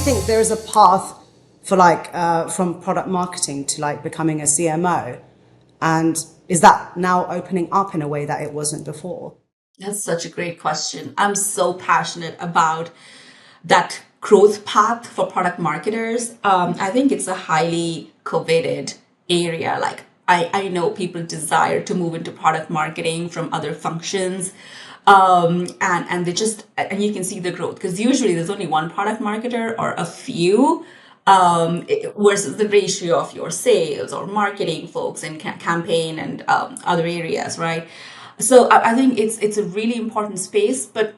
think there is a path for like from product marketing to like becoming a CMO? And is that now opening up in a way that it wasn't before? That's such a great question. I'm so passionate about that growth path for product marketers. I think it's a highly coveted area. Like I know people desire to move into product marketing from other functions. And they just, and you can see the growth because usually there's only one product marketer or a few, versus the ratio of your sales or marketing folks in campaign and other areas, right? So I think it's a really important space, but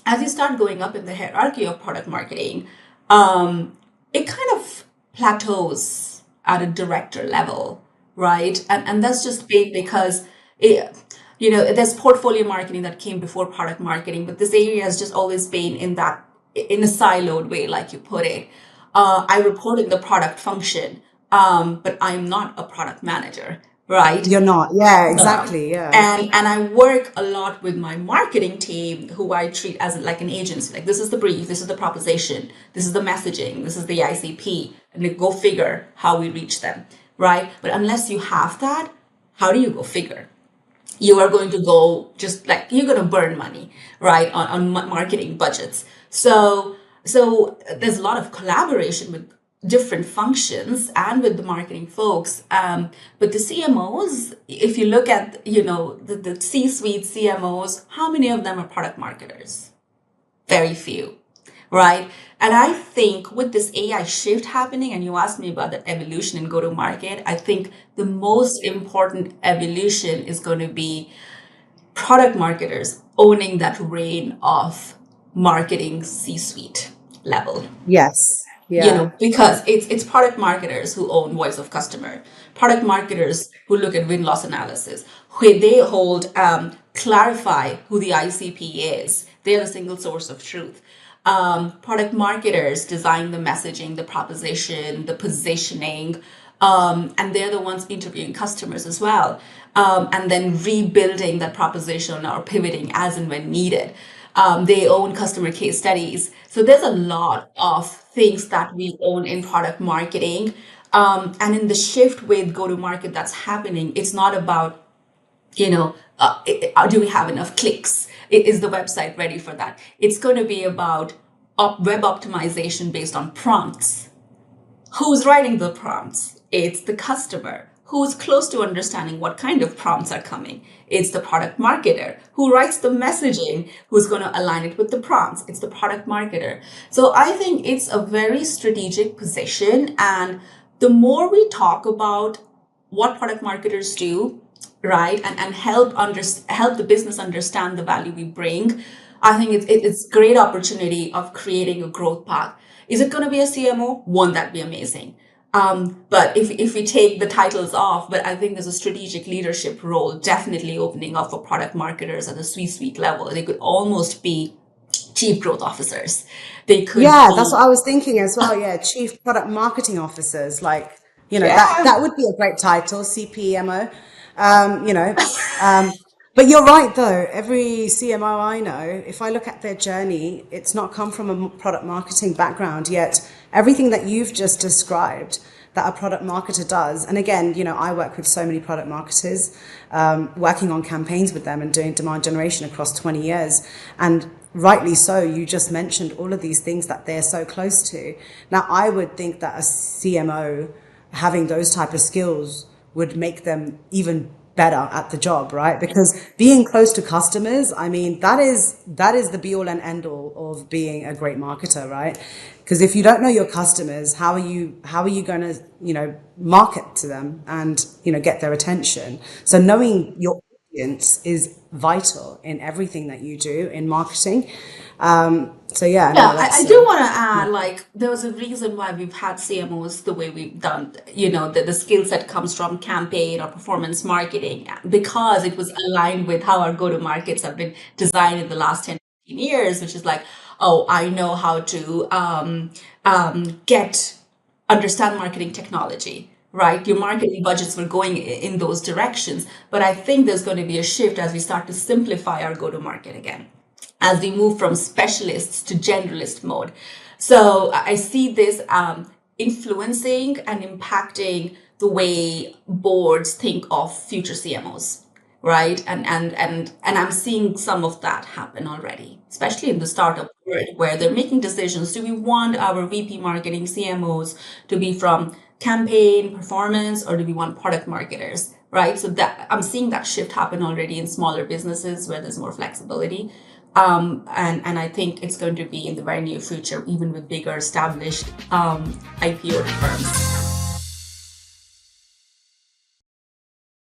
as you start going up in the hierarchy of product marketing, it kind of plateaus at a director level, right? And that's just big because there's portfolio marketing that came before product marketing, but this area has just always been in a siloed way, like you put it. I report in the product function, but I'm not a product manager, right? You're not. Yeah, exactly. Yeah. And I work a lot with my marketing team, who I treat as like an agency. Like, this is the brief, this is the proposition, this is the messaging, this is the ICP, and then go figure how we reach them, right? But unless you have that, how do you go figure? You are going to go just like you're going to burn money, right, on marketing budgets. So there's a lot of collaboration with different functions and with the marketing folks. But the CMOs, if you look at, the C-suite CMOs, how many of them are product marketers? Very few, right? And I think with this AI shift happening, and you asked me about the evolution in go-to-market, I think the most important evolution is going to be product marketers owning that reign of marketing C-suite level. Yes. Yeah. Because it's product marketers who own voice of customer, product marketers who look at win-loss analysis, where they hold, clarify who the ICP is. They're the single source of truth. Product marketers design the messaging, the proposition, the positioning, and they're the ones interviewing customers as well, and then rebuilding that proposition or pivoting as and when needed. They own customer case studies. So there's a lot of things that we own in product marketing. And in the shift with go-to-market that's happening, it's not about, do we have enough clicks? Is the website ready for that? It's going to be about web optimization based on prompts. Who's writing the prompts? It's the customer. Who's close to understanding what kind of prompts are coming? It's the product marketer. Who writes the messaging? Who's going to align it with the prompts? It's the product marketer. So I think it's a very strategic position. And the more we talk about what product marketers do, right, and help the business understand the value we bring, I think it's great opportunity of creating a growth path. Is it going to be a CMO? Won't that be amazing? But if we take the titles off, but I think there's a strategic leadership role definitely opening up for product marketers at the C-suite level. They could almost be chief growth officers. They could. Yeah, that's what I was thinking as well. Yeah, chief product marketing officers. Like, that would be a great title, CPMO. You know, but you're right though. Every CMO I know, if I look at their journey, it's not come from a product marketing background yet. Everything that you've just described that a product marketer does. And again, I work with so many product marketers, working on campaigns with them and doing demand generation across 20 years. And rightly so, you just mentioned all of these things that they're so close to. Now, I would think that a CMO having those type of skills would make them even better at the job, right? Because being close to customers, I mean, that is the be all and end all of being a great marketer, right? Because if you don't know your customers, how are you going to, market to them and, get their attention? So knowing your audience is vital in everything that you do in marketing. So yeah, no, I do want to add, there was a reason why we've had CMOs the way we've done, the skill set comes from campaign or performance marketing, because it was aligned with how our go-to-markets have been designed in the last 10, 15 years, which is like, oh, I know how to understand marketing technology, right? Your marketing budgets were going in those directions. But I think there's going to be a shift as we start to simplify our go-to-market again, as we move from specialists to generalist mode. So I see this influencing and impacting the way boards think of future CMOs, right? And I'm seeing some of that happen already, especially in the startup world where they're making decisions. Do we want our VP marketing CMOs to be from campaign performance, or do we want product marketers, right? So that I'm seeing that shift happen already in smaller businesses where there's more flexibility. And I think it's going to be in the very near future, even with bigger established IPO firms.